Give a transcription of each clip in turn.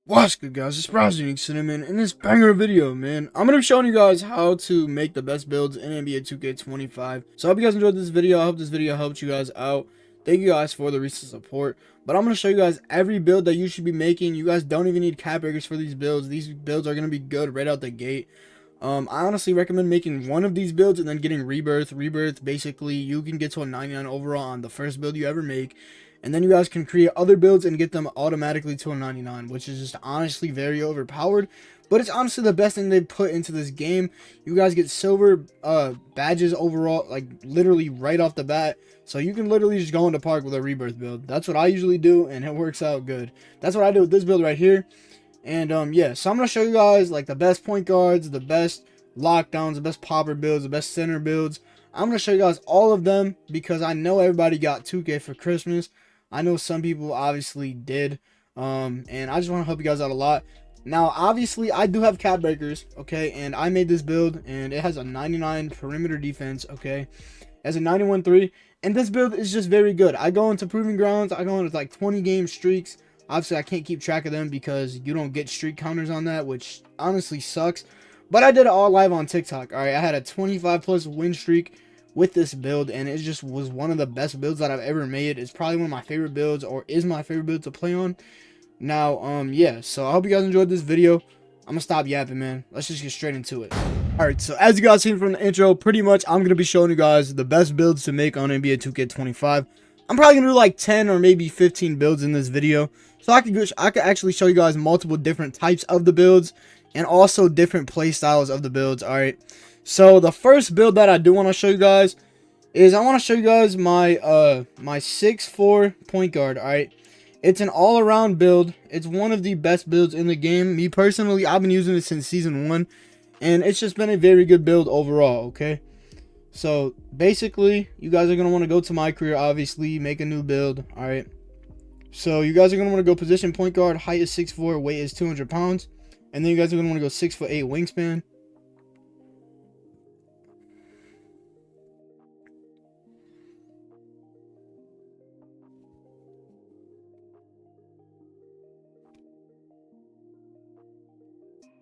What's good, guys? It's Browsing Cinnamon. In this banger video, man, I'm gonna be showing you guys how to make the best builds in NBA 2K25. So I hope you guys enjoyed this video. I hope this video helped you guys out. Thank you guys for the recent support. But I'm gonna show you guys every build that you should be making. You guys don't even need cap breakers for these builds. These builds are gonna be good right out the gate. I honestly recommend making one of these builds and then getting rebirth. Rebirth, basically, you can get to a 99 overall on the first build you ever make. And then you guys can create other builds and get them automatically to a 99, which is just honestly very overpowered. But it's honestly the best thing they put into this game. You guys get silver badges overall, like literally right off the bat. So you can literally just go into park with a rebirth build. That's what I usually do, and it works out good. That's what I do with this build right here. And yeah, so I'm going to show you guys like the best point guards, the best lockdowns, the best popper builds, the best center builds. I'm going to show you guys all of them because I know everybody got 2K for Christmas. I know some people obviously did, and I just want to help you guys out a lot. Now, obviously, I do have cap breakers, okay, and I made this build, and it has a 99 perimeter defense, okay. It has a 91-3, and this build is just very good. I go into proving grounds, I go into like 20 game streaks. Obviously, I can't keep track of them because you don't get streak counters on that, which honestly sucks. But I did it all live on TikTok, all right. I had a 25+ win streak with this build, and it just was one of the best builds that I've ever made. It's probably one of my favorite builds, or is my favorite build to play on. Now, yeah, so I hope you guys enjoyed this video. I'm gonna stop yapping, man. Let's just get straight into it. Alright, so as you guys seen from the intro, pretty much I'm gonna be showing you guys the best builds to make on NBA 2K25. I'm probably gonna do like 10 or maybe 15 builds in this video, so I could actually show you guys multiple different types of the builds and also different play styles of the builds. Alright, so the first build that I do want to show you guys is I want to show you guys my my 6'4" point guard. All right, it's an all-around build. It's one of the best builds in the game. Me personally, I've been using it since season 1, and it's just been a very good build overall. Okay, so basically, you guys are gonna want to go to my career, obviously, make a new build. All right, so you guys are gonna want to go position point guard. Height is 6'4", weight is 200 pounds, and then you guys are gonna want to go 6'8" wingspan.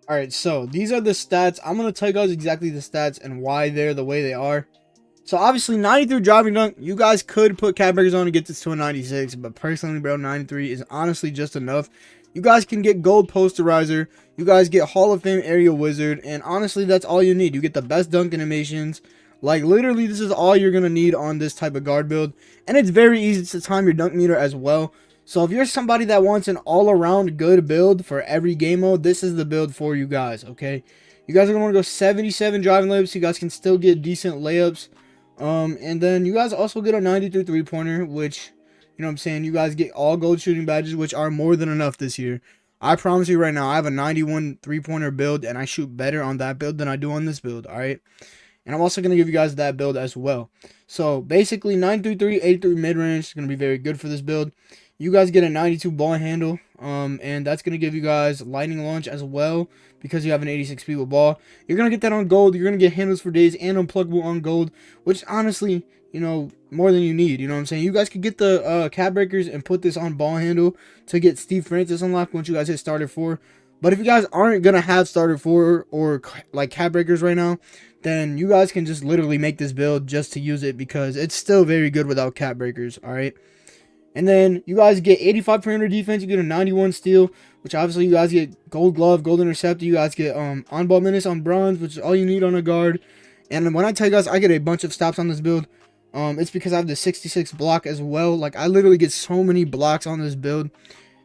Alright, so these are the stats. I'm going to tell you guys exactly the stats and why they're the way they are. So obviously 93 driving dunk, you guys could put cap breakers on to get this to a 96, but personally, bro, 93 is honestly just enough. You guys can get gold posterizer, you guys get Hall of Fame aerial wizard, and honestly, that's all you need. You get the best dunk animations. Like literally, this is all you're going to need on this type of guard build, and it's very easy to time your dunk meter as well. So if you're somebody that wants an all-around good build for every game mode, this is the build for you guys, okay? You guys are going to want to go 77 driving layups. You guys can still get decent layups. And then you guys also get a 93 three-pointer, which, you know what I'm saying, you guys get all gold shooting badges, which are more than enough this year. I promise you right now, I have a 91 three-pointer build, and I shoot better on that build than I do on this build, all right? And I'm also going to give you guys that build as well. So basically, 93 83 mid-range is going to be very good for this build. You guys get a 92 ball handle, and that's going to give you guys lightning launch as well because you have an 86 speed with ball. You're going to get that on gold. You're going to get handles for days and unpluggable on gold, which honestly, you know, more than you need. You know what I'm saying? You guys could get the cap breakers and put this on ball handle to get Steve Francis unlocked once you guys hit starter 4. But if you guys aren't going to have starter 4 or like cap breakers right now, then you guys can just literally make this build just to use it because it's still very good without cap breakers, all right? And then you guys get 85 perimeter defense. You get a 91 steal, which obviously you guys get gold glove, gold interceptor. You guys get on-ball minutes on bronze, which is all you need on a guard. And when I tell you guys I get a bunch of stops on this build, it's because I have the 66 block as well. Like, I literally get so many blocks on this build.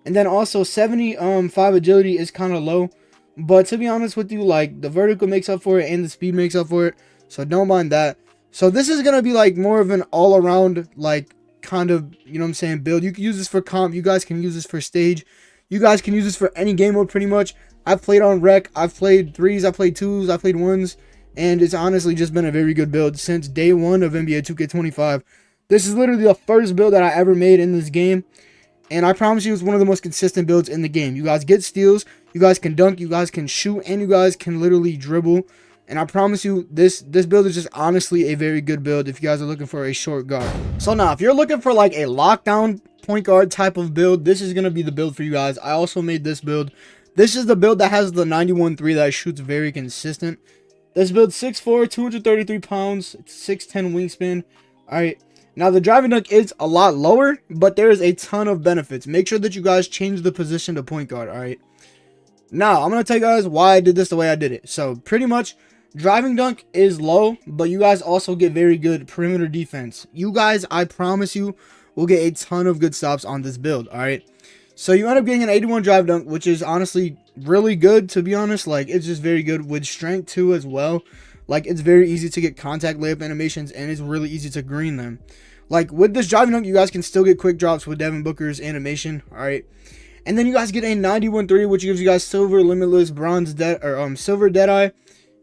And then also 75 agility is kind of low. But to be honest with you, like, the vertical makes up for it and the speed makes up for it. So don't mind that. So this is going to be like more of an all-around, like, kind of, you know what I'm saying, build. You can use this for comp, you guys can use this for stage, you guys can use this for any game mode pretty much. I've played on rec, I've played 3s, I've played 2s, I've played 1s, and it's honestly just been a very good build since day 1 of NBA 2K25. This is literally the first build that I ever made in this game, and I promise you it's one of the most consistent builds in the game. You guys get steals, you guys can dunk, you guys can shoot, and you guys can literally dribble. And I promise you, this build is just honestly a very good build if you guys are looking for a short guard. So now, if you're looking for like a lockdown point guard type of build, this is going to be the build for you guys. I also made this build. This is the build that has the 91.3 that shoots very consistent. This build 6'4", 233 pounds, 6'10 wingspan. Alright, now the driving dunk is a lot lower, but there is a ton of benefits. Make sure that you guys change the position to point guard, alright? Now, I'm going to tell you guys why I did this the way I did it. So, pretty much, driving dunk is low, but you guys also get very good perimeter defense. You guys, I promise you, will get a ton of good stops on this build, alright? So you end up getting an 81 drive dunk, which is honestly really good, to be honest. Like, it's just very good with strength too as well. Like, it's very easy to get contact layup animations, and it's really easy to green them. Like, with this driving dunk, you guys can still get quick drops with Devin Booker's animation, alright? And then you guys get a 91.3, which gives you guys silver limitless, bronze silver deadeye.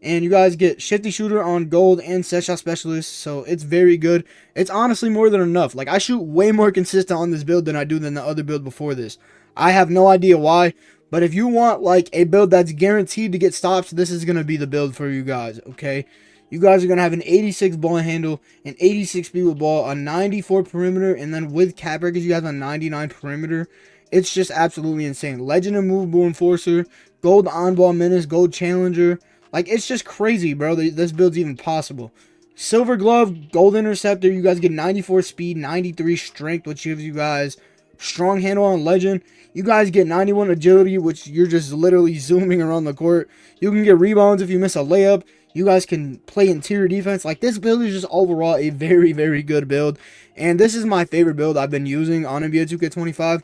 And you guys get shifty shooter on gold and set shot specialist, so it's very good. It's honestly more than enough. Like, I shoot way more consistent on this build than I do than the other build before this. I have no idea why, but if you want like a build that's guaranteed to get stops, this is going to be the build for you guys, okay? You guys are going to have an 86 ball handle, an 86 speed with ball, a 94 perimeter, and then with cap breakers, you have a 99 perimeter. It's just absolutely insane. Legend and movable enforcer, gold on ball menace, gold challenger. Like, it's just crazy, bro. This build's even possible. Silver glove, gold interceptor. You guys get 94 speed, 93 strength, which gives you guys strong handle on legend. You guys get 91 agility, which you're just literally zooming around the court. You can get rebounds if you miss a layup. You guys can play interior defense. Like, this build is just overall a very, very good build. And this is my favorite build I've been using on NBA 2K25.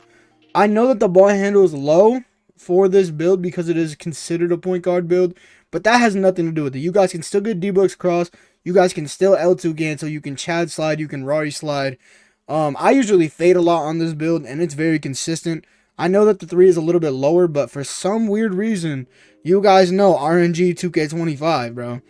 I know that the ball handle is low for this build because it is considered a point guard build, but that has nothing to do with it. You guys can still get D-Books cross. You guys can still L2 gain, so you can Chad slide, you can Rari slide. I usually fade a lot on this build, and it's very consistent. I know that the 3 is a little bit lower, but for some weird reason, you guys know RNG 2K25, bro.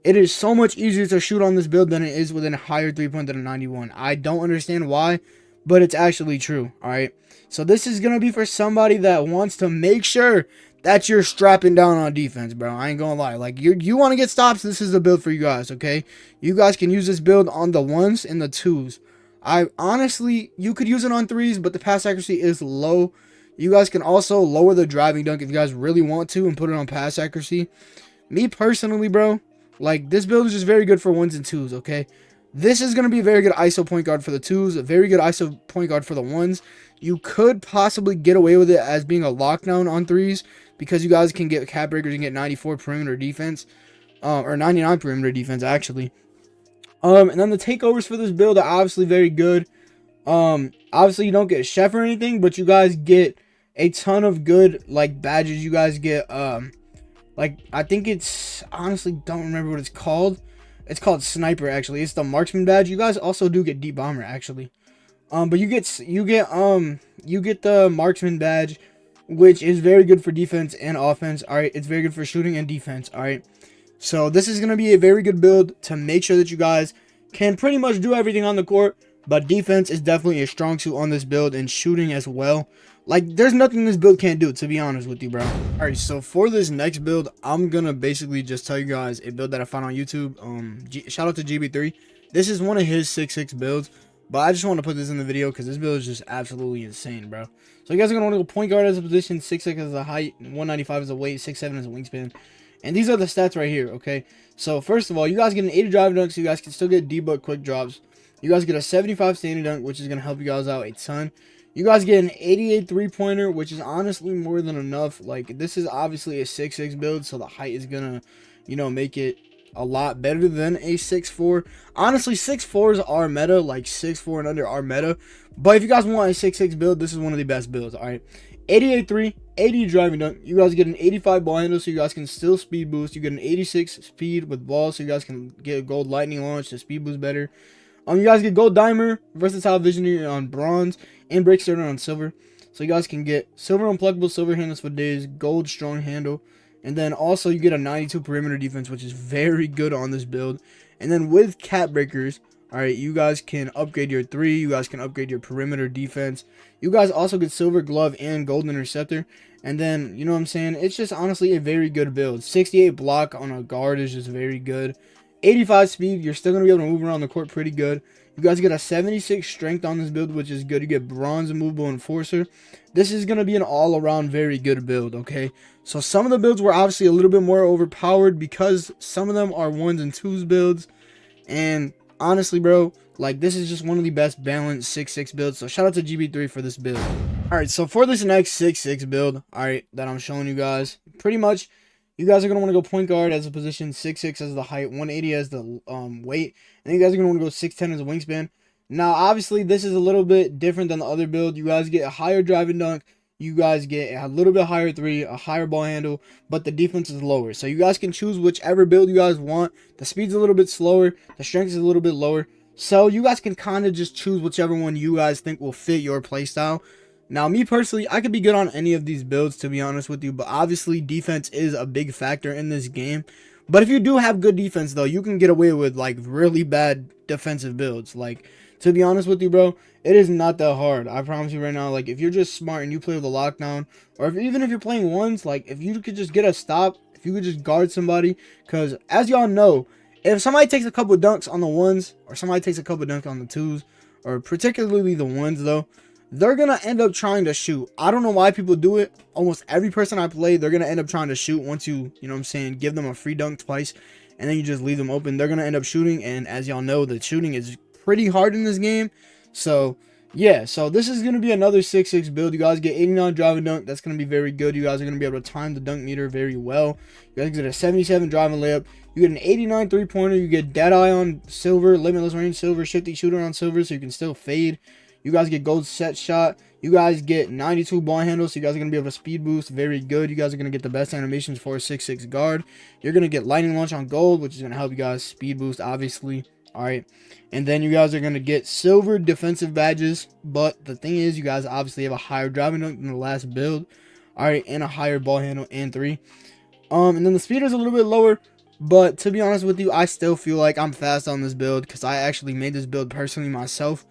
It is so much easier to shoot on this build than it is with a higher 3-point than a 91. I don't understand why, but it's actually true, alright? So this is going to be for somebody that wants to make sure that you're strapping down on defense, bro. I ain't gonna lie. Like, you want to get stops, this is the build for you guys, okay? You guys can use this build on the 1s and the 2s. Honestly, you could use it on 3s, but the pass accuracy is low. You guys can also lower the driving dunk if you guys really want to and put it on pass accuracy. Me personally, bro, like, this build is just very good for 1s and 2s, okay? This is going to be a very good ISO point guard for the 2s, a very good ISO point guard for the 1s. You could possibly get away with it as being a lockdown on 3s because you guys can get cap breakers and get 94 perimeter defense, or 99 perimeter defense, actually. And then the takeovers for this build are obviously very good. Obviously, you don't get chef or anything, but you guys get a ton of good, like, badges. You guys get, like, I think it's, honestly, don't remember what it's called. It's called Sniper, actually. It's the Marksman badge. You guys also do get Deep Bomber, actually. But you get the Marksman badge, which is very good for defense and offense. Alright, it's very good for shooting and defense. Alright, so this is going to be a very good build to make sure that you guys can pretty much do everything on the court, but defense is definitely a strong suit on this build, and shooting as well. Like, there's nothing this build can't do, to be honest with you, bro. Alright, so for this next build, I'm gonna basically just tell you guys a build that I found on YouTube. Shout out to GB3. This is one of his 6'6 builds, but I just want to put this in the video because this build is just absolutely insane, bro. So you guys are gonna want to go point guard as a position, 6'6 as a height, 195 as a weight, 6'7 as a wingspan. And these are the stats right here, okay? So first of all, you guys get an 80 drive dunk, so you guys can still get D-Book quick drops. You guys get a 75 standing dunk, which is gonna help you guys out a ton. You guys get an 88 three-pointer, which is honestly more than enough. Like, this is obviously a 6'6 build, so the height is gonna, you know, make it a lot better than a 6'4. Honestly, 6'4s are meta, like 6'4 and under are meta. But if you guys want a 6'6 build, this is one of the best builds, alright? 88 3, 80 driving dunk. You guys get an 85 ball handle, so you guys can still speed boost. You get an 86 speed with balls, so you guys can get a gold lightning launch to speed boost better. You guys get gold dimer, versatile visionary on bronze, and break starter on silver. So you guys can get silver unpluggable, silver handles for days, gold strong handle. And then also you get a 92 perimeter defense, which is very good on this build. And then with cap breakers, alright, you guys can upgrade your 3. You guys can upgrade your perimeter defense. You guys also get silver glove and gold interceptor. And then, you know what I'm saying? It's just honestly a very good build. 68 block on a guard is just very good. 85 speed. You're still going to be able to move around the court pretty good. You guys get a 76 strength on this build, which is good. You get bronze immovable enforcer. This is going to be an all-around very good build, okay? So some of the builds were obviously a little bit more overpowered because some of them are 1s and 2s builds. And honestly, bro, like, this is just one of the best balanced 6-6 builds. So shout out to GB3 for this build. Alright, so for this next 6-6 build, alright, that I'm showing you guys, pretty much, you guys are going to want to go point guard as a position, 6'6 as the height, 180 as the weight, and you guys are going to want to go 6'10 as a wingspan. Now, obviously, this is a little bit different than the other build. You guys get a higher driving dunk, you guys get a little bit higher three, a higher ball handle, but the defense is lower. So you guys can choose whichever build you guys want. The speed's a little bit slower, the strength is a little bit lower. So you guys can kind of just choose whichever one you guys think will fit your playstyle. Now, me personally, I could be good on any of these builds, to be honest with you, but obviously defense is a big factor in this game. But if you do have good defense, though, you can get away with, like, really bad defensive builds. Like, to be honest with you, bro, it is not that hard. I promise you right now, like, if you're just smart and you play with a lockdown, or even if you're playing ones, like, if you could just get a stop, if you could just guard somebody, because as y'all know, if somebody takes a couple dunks on the ones, or somebody takes a couple dunks on the twos, or particularly the ones, though, they're going to end up trying to shoot. I don't know why people do it. Almost every person I play, they're going to end up trying to shoot once you know what I'm saying, give them a free dunk twice, and then you just leave them open. They're going to end up shooting, and as y'all know, the shooting is pretty hard in this game. So, yeah, so this is going to be another 6-6 build. You guys get 89 driving dunk. That's going to be very good. You guys are going to be able to time the dunk meter very well. You guys get a 77 driving layup. You get an 89 three-pointer. You get dead eye on silver, limitless range silver, shifty shooter on silver, so you can still fade. You guys get gold set shot. You guys get 92 ball handles, so you guys are going to be able to speed boost. Very good. You guys are going to get the best animations for a 6-6 guard. You're going to get lightning launch on gold, which is going to help you guys speed boost, obviously. All right. And then you guys are going to get silver defensive badges. But the thing is, you guys obviously have a higher driving dunk than the last build. All right. And a higher ball handle and three. And then the speed is a little bit lower. But to be honest with you, I still feel like I'm fast on this build because I actually made this build personally myself.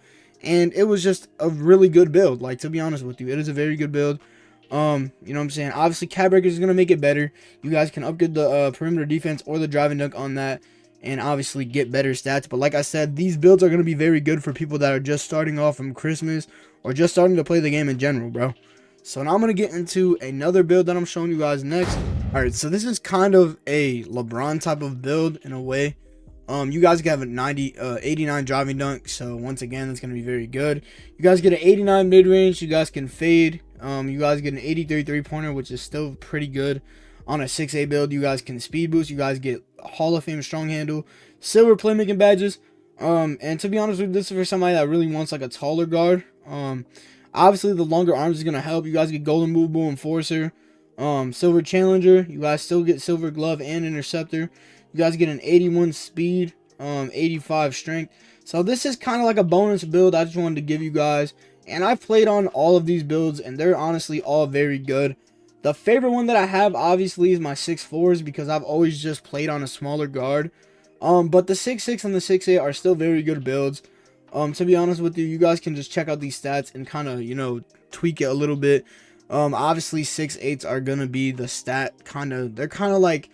And it was just a really good build. Like, to be honest with you, it is a very good build. You know what I'm saying? Obviously, Cat Breaker is going to make it better. You guys can upgrade the perimeter defense or the driving dunk on that. And obviously get better stats. But like I said, these builds are going to be very good for people that are just starting off from Christmas. Or just starting to play the game in general, bro. So now I'm going to get into another build that I'm showing you guys next. Alright, so this is kind of a LeBron type of build in a way. You guys have a 89 driving dunk, so once again, that's going to be very good. You guys get an 89 mid-range, you guys can fade. You guys get an 83 three-pointer, which is still pretty good. On a 6A build, you guys can speed boost, you guys get Hall of Fame strong handle, silver playmaking badges. And to be honest with you, this is for somebody that really wants like a taller guard. Obviously, the longer arms is going to help. You guys get golden movable enforcer, silver challenger. You guys still get silver glove and interceptor. You guys get an 81 speed, 85 strength. So this is kind of like a bonus build I just wanted to give you guys. And I've played on all of these builds, and they're honestly all very good. The favorite one that I have, obviously, is my 6'4s, because I've always just played on a smaller guard. But the 6'6 and the 6'8 are still very good builds. To be honest with you, you guys can just check out these stats and kind of, you know, tweak it a little bit. Obviously, 6'8s are going to be the stat they're kind of like,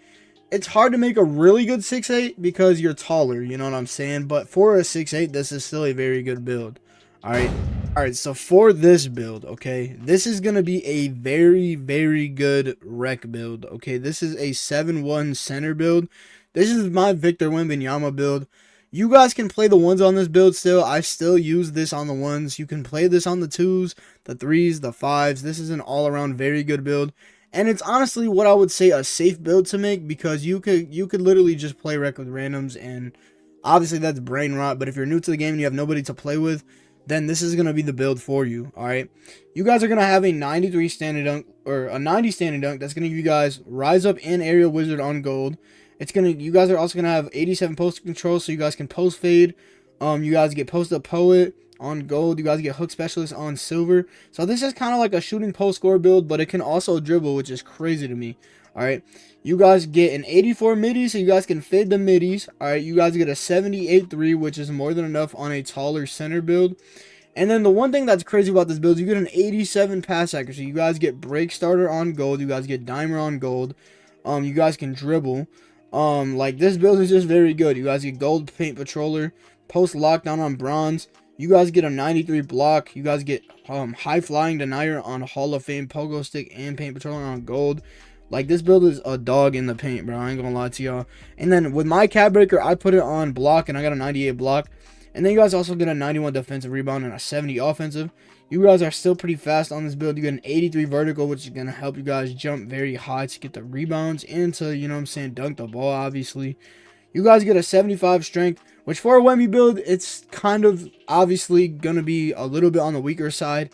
it's hard to make a really good 6'8 because you're taller, you know what I'm saying? But for a 6'8, this is still a very good build. Alright, so for this build, okay, this is going to be a very, very good rec build, okay? This is a 7-1 center build. This is my Victor Wembanyama build. You guys can play the ones on this build still. I still use this on the ones. You can play this on the twos, the threes, the fives. This is an all-around very good build. And it's honestly what I would say a safe build to make, because you could literally just play rec with randoms, and obviously that's brain rot. But if you're new to the game and you have nobody to play with, then this is going to be the build for you. Alright, you guys are going to have a 93 standing dunk, or a 90 standing dunk. That's going to give you guys rise up and aerial wizard on gold. You guys are also going to have 87 post control, so you guys can post fade. You guys get post up poet on gold. You guys get hook specialist on silver. So this is kind of like a shooting post score build, but it can also dribble, which is crazy to me. Alright, you guys get an 84 midi, so you guys can fade the middies. Alright, you guys get a 78 3, which is more than enough on a taller center build. And then the one thing that's crazy about this build is you get an 87 pass accuracy. You guys get break starter on gold. You guys get dimer on gold. You guys can dribble. Like this build is just very good. You guys get gold paint patroller, post lockdown on bronze. You guys get a 93 block. You guys get high flying denier on Hall of Fame pogo stick and paint patroller on gold. Like this build is a dog in the paint, bro. I ain't gonna lie to y'all. And then with my cap breaker, I put it on block and I got a 98 block. And then you guys also get a 91 defensive rebound and a 70 offensive. You guys are still pretty fast on this build. You get an 83 vertical, which is going to help you guys jump very high to get the rebounds and to, you know what I'm saying, dunk the ball, obviously. You guys get a 75 strength, which for a Wemby build, it's kind of obviously going to be a little bit on the weaker side.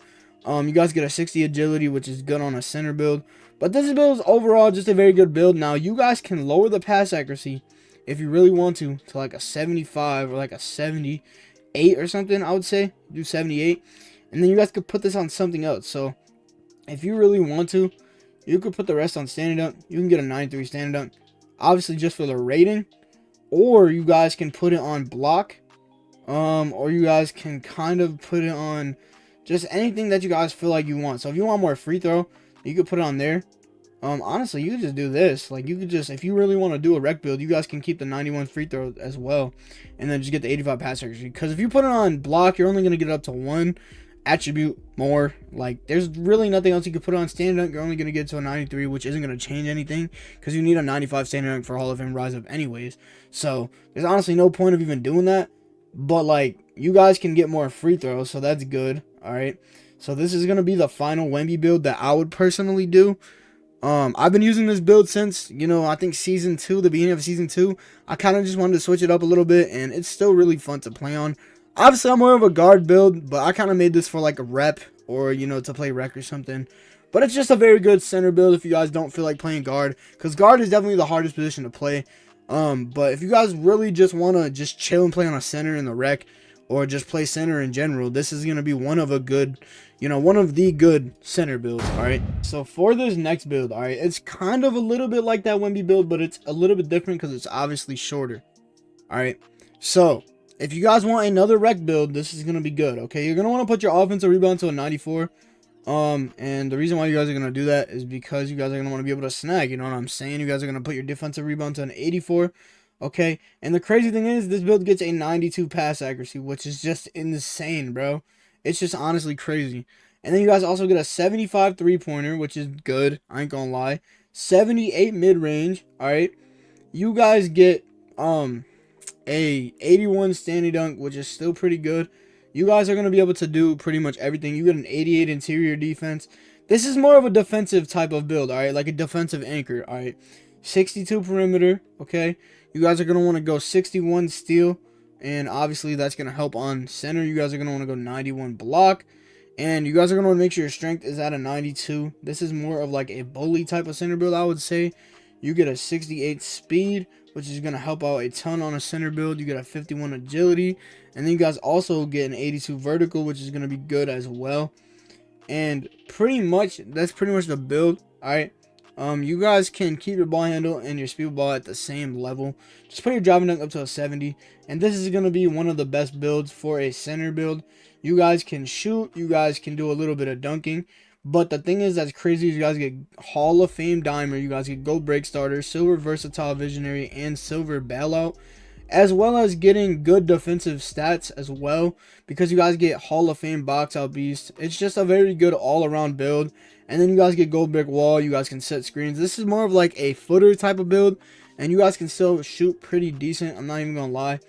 You guys get a 60 agility, which is good on a center build. But this build is overall just a very good build. Now, you guys can lower the pass accuracy if you really want to like a 75 or like a 78 or something. I would say do 78, and then you guys could put this on something else. So if you really want to, you could put the rest on standing dunk. You can get a 93 standing dunk, obviously just for the rating, or you guys can put it on block, or you guys can kind of put it on just anything that you guys feel like you want. So if you want more free throw, you could put it on there. Honestly, you could just do this. Like, you could just, if you really want to do a rec build, you guys can keep the 91 free throw as well, and then just get the 85 pass accuracy. Because if you put it on block, you're only going to get up to one attribute more. Like, there's really nothing else you could put on stand dunk. You're only going to get to a 93, which isn't going to change anything, because you need a 95 stand dunk for Hall of Fame rise up anyways. So there's honestly no point of even doing that. But like, you guys can get more free throws, so that's good. All right. So this is going to be the final Wemby build that I would personally do. I've been using this build since, you know, I think season 2, the beginning of season 2. I kind of just wanted to switch it up a little bit, and it's still really fun to play on. Obviously, I'm more of a guard build, but I kind of made this for like a rep, or, you know, to play rec or something. But it's just a very good center build if you guys don't feel like playing guard, because guard is definitely the hardest position to play. But if you guys really just want to just chill and play on a center in the rec, or just play center in general, this is going to be one of a good, you know, one of the good center builds. All right, so for this next build, all right, it's kind of a little bit like that Wemby build, but it's a little bit different because it's obviously shorter. All right, so if you guys want another rec build, this is going to be good. Okay, you're going to want to put your offensive rebound to a 94. And the reason why you guys are going to do that is because you guys are going to want to be able to snag, you know what I'm saying? You guys are going to put your defensive rebound to an 84. Okay, and the crazy thing is, this build gets a 92 pass accuracy, which is just insane, bro. It's just honestly crazy. And then you guys also get a 75 three-pointer, which is good, I ain't gonna lie. 78 mid-range, alright. You guys get a 81 standing dunk, which is still pretty good. You guys are gonna be able to do pretty much everything. You get an 88 interior defense. This is more of a defensive type of build, alright, like a defensive anchor, alright. 62 perimeter, okay. You guys are going to want to go 61 steal, and obviously that's going to help on center. You guys are going to want to go 91 block, and you guys are going to want to make sure your strength is at a 92. This is more of like a bully type of center build, I would say. You get a 68 speed, which is going to help out a ton on a center build. You get a 51 agility, and then you guys also get an 82 vertical, which is going to be good as well. And pretty much, that's pretty much the build, all right. You guys can keep your ball handle and your speed ball at the same level. Just put your driving dunk up to a 70. And this is going to be one of the best builds for a center build. You guys can shoot. You guys can do a little bit of dunking. But the thing is that's crazy is you guys get Hall of Fame Dimer. You guys get Gold Break Starter, Silver Versatile Visionary, and Silver Bailout. As well as getting good defensive stats as well. Because you guys get Hall of Fame Box Out Beast. It's just a very good all-around build. And then you guys get Gold Brick Wall. You guys can set screens. This is more of like a footer type of build. And you guys can still shoot pretty decent. I'm not even going to lie.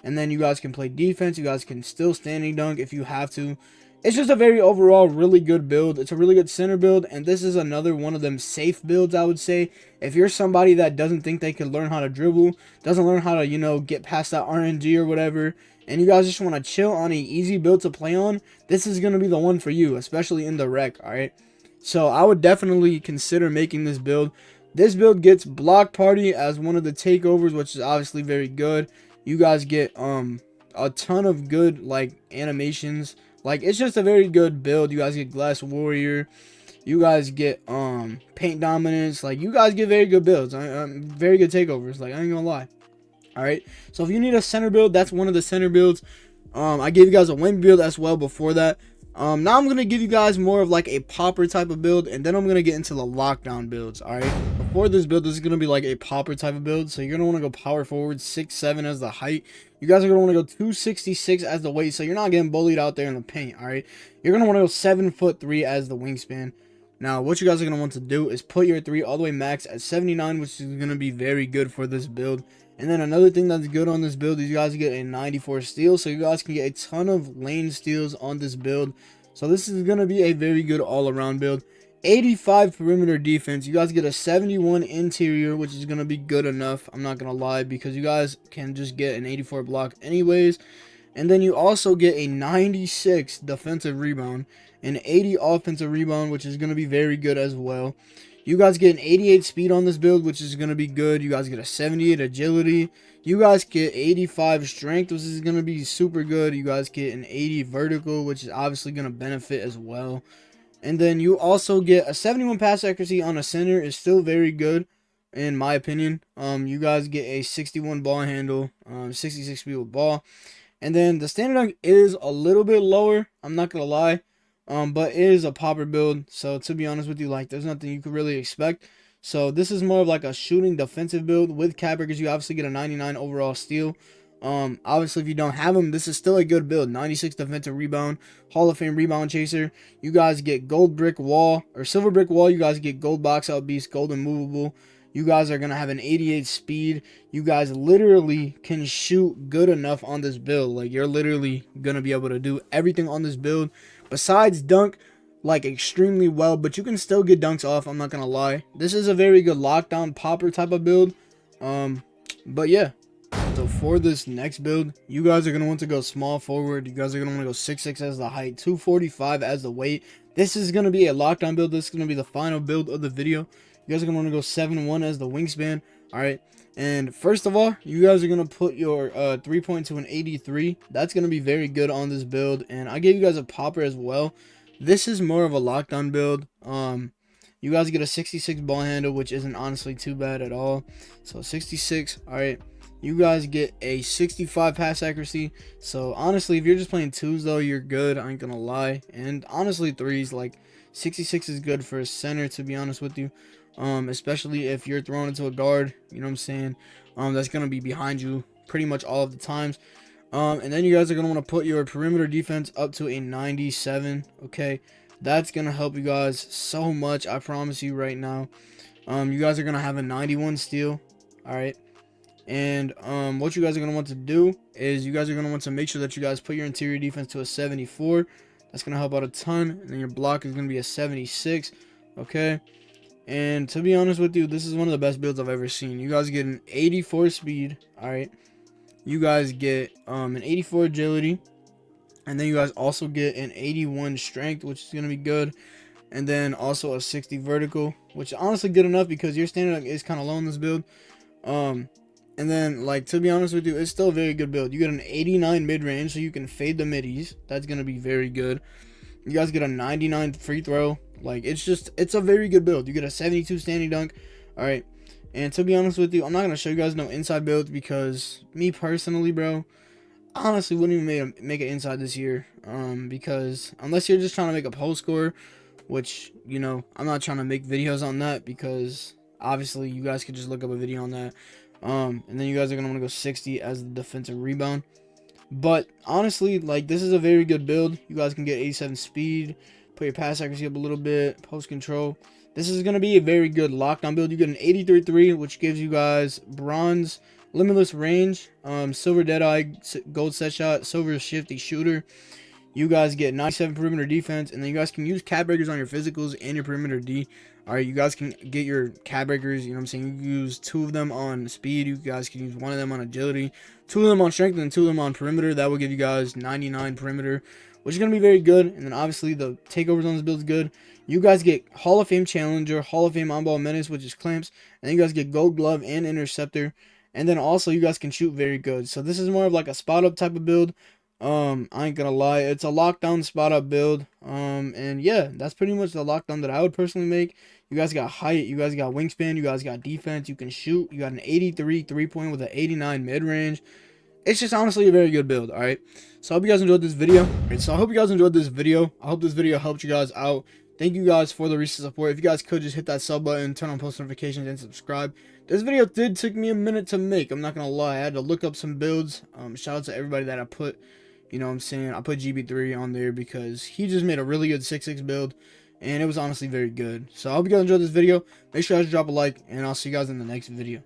And then you guys can play defense. You guys can still standing dunk if you have to. It's just a very overall really good build. It's a really good center build. And this is another one of them safe builds, I would say. If you're somebody that doesn't think they can learn how to dribble. Doesn't learn how to, you know, get past that RNG or whatever. And you guys just want to chill on an easy build to play on. This is going to be the one for you. Especially in the rec, alright? So I would definitely consider making this build. This build gets Block Party as one of the takeovers, which is obviously very good. You guys get a ton of good like animations. Like, it's just a very good build. You guys get Glass Warrior. You guys get Paint Dominance. Like, you guys get very good builds. Very good takeovers. Like, I ain't gonna lie. Alright. So if you need a center build, that's one of the center builds. I gave you guys a Wemby build as well before that. Now I'm going to give you guys more of like a popper type of build, and then I'm going to get into the lockdown builds, alright? Before this build, this is going to be like a popper type of build, so you're going to want to go power forward, 6'7" as the height. You guys are going to want to go 266 as the weight, so you're not getting bullied out there in the paint, alright? You're going to want to go 7'3" as the wingspan. Now, what you guys are going to want to do is put your 3 all the way max at 79, which is going to be very good for this build. And then another thing that's good on this build is you guys get a 94 steal, so you guys can get a ton of lane steals on this build. So this is going to be a very good all-around build. 85 perimeter defense. You guys get a 71 interior, which is going to be good enough. I'm not going to lie, because you guys can just get an 84 block anyways. And then you also get a 96 defensive rebound, an 80 offensive rebound, which is going to be very good as well. You guys get an 88 speed on this build, which is going to be good. You guys get a 78 agility. You guys get 85 strength, which is going to be super good. You guys get an 80 vertical, which is obviously going to benefit as well. And then you also get a 71 pass accuracy on a center, is still very good in my opinion. You guys get a 61 ball handle, 66 speed with ball. And then the standard dunk is a little bit lower, I'm not going to lie. But it is a popper build, so to be honest with you, like, there's nothing you could really expect. So this is more of like a shooting defensive build with cap breakers. You obviously get a 99 overall steal. Obviously, if you don't have them, this is still a good build. 96 defensive rebound, Hall of Fame rebound chaser. You guys get gold brick wall or silver brick wall. You guys get gold box out beast, gold immovable. You guys are going to have an 88 speed. You guys literally can shoot good enough on this build. Like, you're literally going to be able to do everything on this build besides dunk, like, extremely well. But you can still get dunks off, I'm not going to lie. This is a very good lockdown popper type of build. But yeah. So for this next build, you guys are going to want to go small forward. You guys are going to want to go 6'6" as the height, 245 as the weight. This is going to be a lockdown build. This is going to be the final build of the video. You guys are going to want to go 7'1" as the wingspan. Alright. And first of all, you guys are going to put your 3-point to an 83. That's going to be very good on this build. And I gave you guys a popper as well. This is more of a lockdown build. You guys get a 66 ball handle, which isn't honestly too bad at all. So 66. Alright. You guys get a 65 pass accuracy. So honestly, if you're just playing twos though, you're good. I ain't gonna lie. And honestly, threes, like 66 is good for a center, to be honest with you. Especially if you're thrown into a guard, you know what I'm saying? That's gonna be behind you pretty much all of the times. And then you guys are gonna want to put your perimeter defense up to a 97. Okay, that's gonna help you guys so much. I promise you right now. You guys are gonna have a 91 steal. All right. And what you guys are going to want to do is you guys are going to want to make sure that you guys put your interior defense to a 74. That's going to help out a ton. And then your block is going to be a 76. Okay. And to be honest with you, this is one of the best builds I've ever seen. You guys get an 84 speed. All right. You guys get an 84 agility. And then you guys also get an 81 strength, which is going to be good. And then also a 60 vertical, which is honestly good enough because your standard is kind of low in this build. And then, like, to be honest with you, it's still a very good build. You get an 89 mid-range, so you can fade the middies. That's going to be very good. You guys get a 99 free throw. Like, it's a very good build. You get a 72 standing dunk. All right. And to be honest with you, I'm not going to show you guys no inside builds because me personally, bro, I honestly wouldn't even make it inside this year. Because unless you're just trying to make a post score, which, you know, I'm not trying to make videos on that because obviously you guys could just look up a video on that. And then you guys are going to want to go 60 as the defensive rebound. But honestly, like, this is a very good build. You guys can get 87 speed, put your pass accuracy up a little bit, post control. This is going to be a very good lockdown build. You get an 83-3, which gives you guys bronze, limitless range, silver deadeye, gold set shot, silver shifty shooter. You guys get 97 perimeter defense, and then you guys can use cap breakers on your physicals and your perimeter D. Alright, you guys can get your cap breakers, you know what I'm saying? You use 2 of them on speed, you guys can use 1 of them on agility, 2 of them on strength, and 2 of them on perimeter. That will give you guys 99 perimeter, which is going to be very good. And then obviously the takeovers on this build is good. You guys get Hall of Fame Challenger, Hall of Fame On-Ball Menace, which is clamps, and then you guys get Gold Glove and Interceptor. And then also you guys can shoot very good. So this is more of like a spot-up type of build. I ain't gonna lie, it's a lockdown spot up build. And yeah, that's pretty much the lockdown that I would personally make. You guys got height, you guys got wingspan, you guys got defense, you can shoot, you got an 83 3-point with an 89 mid-range. it's just honestly a very good build. All right, so I hope you guys enjoyed this video. All right, so I hope you guys enjoyed this video. I hope this video helped you guys out. Thank you guys for the recent support. If you guys could just hit that sub button, turn on post notifications, and subscribe. This video did take me a minute to make. I'm not gonna lie. I had to look up some builds. Shout out to everybody that I put. You know what I'm saying? I put GB3 on there because he just made a really good 6-6 build, and it was honestly very good. So I hope you guys enjoyed this video. Make sure you guys drop a like, and I'll see you guys in the next video.